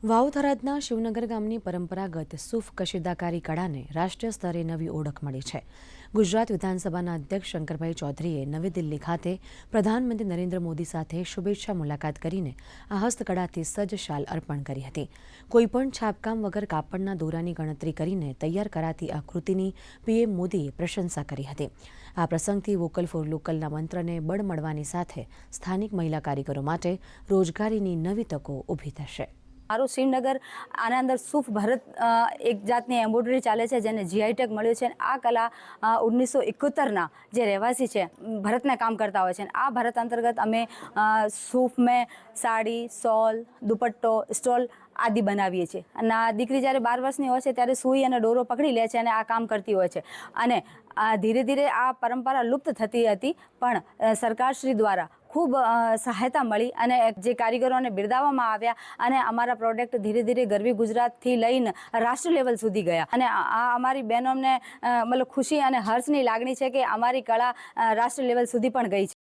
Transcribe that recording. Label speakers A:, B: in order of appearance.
A: વાવ થરાદના શિવનગર ગામની પરંપરાગત સૂફ કશીદાકારી કળાને રાષ્ટ્રીય સ્તરે નવી ઓળખ મળી છે. ગુજરાત વિધાનસભાના અધ્યક્ષ શંકરભાઈ ચૌધરીએ નવી દિલ્હી ખાતે પ્રધાનમંત્રી નરેન્દ્ર મોદી સાથે શુભેચ્છા મુલાકાત કરીને આ હસ્તકળાથી સજ્જ શાલ અર્પણ કરી હતી. કોઈપણ છાપકામ વગર કાપડના દોરાની ગણતરી કરીને તૈયાર કરાતી આ કૃતિની પીએમ મોદીએ પ્રશંસા કરી હતી. આ પ્રસંગથી વોકલ ફોર લોકલના મંત્રને બળ મળવાની સાથે સ્થાનિક મહિલા કારીગરો માટે રોજગારીની નવી તકો ઊભી થશે.
B: મારું શ્રીનગર આના અંદર સૂફ ભરત એક જાતની એમ્બ્રોઇડરી ચાલે છે, જેને જીઆઈ ટેગ મળ્યો છે. આ કલા 1971ના જે રહેવાસી છે ભરતના કામ કરતા હોય છે. આ ભરત અંતર્ગત અમે સૂફ મેં સાડી, શોલ, દુપટ્ટો, સ્ટોલ આદિ બનાવીએ છીએ. અને આ દીકરી જ્યારે 12 વર્ષની હોય છે ત્યારે સૂઈ અને દોરો પકડી લે છે અને આ કામ કરતી હોય છે. અને ધીરે ધીરે આ પરંપરા લુપ્ત થતી હતી, પણ સરકારશ્રી દ્વારા ખૂબ સહાયતા મળી અને જે કારીગરોને બિરદાવવામાં આવ્યા અને અમારા પ્રોડક્ટ ધીરે ધીરે ગરવી ગુજરાતથી લઈને રાષ્ટ્ર લેવલ સુધી ગયા. અને આ અમારી બહેનોને મતલબ ખુશી અને હર્ષની લાગણી છે કે અમારી કળા રાષ્ટ્ર લેવલ સુધી પણ ગઈ છે.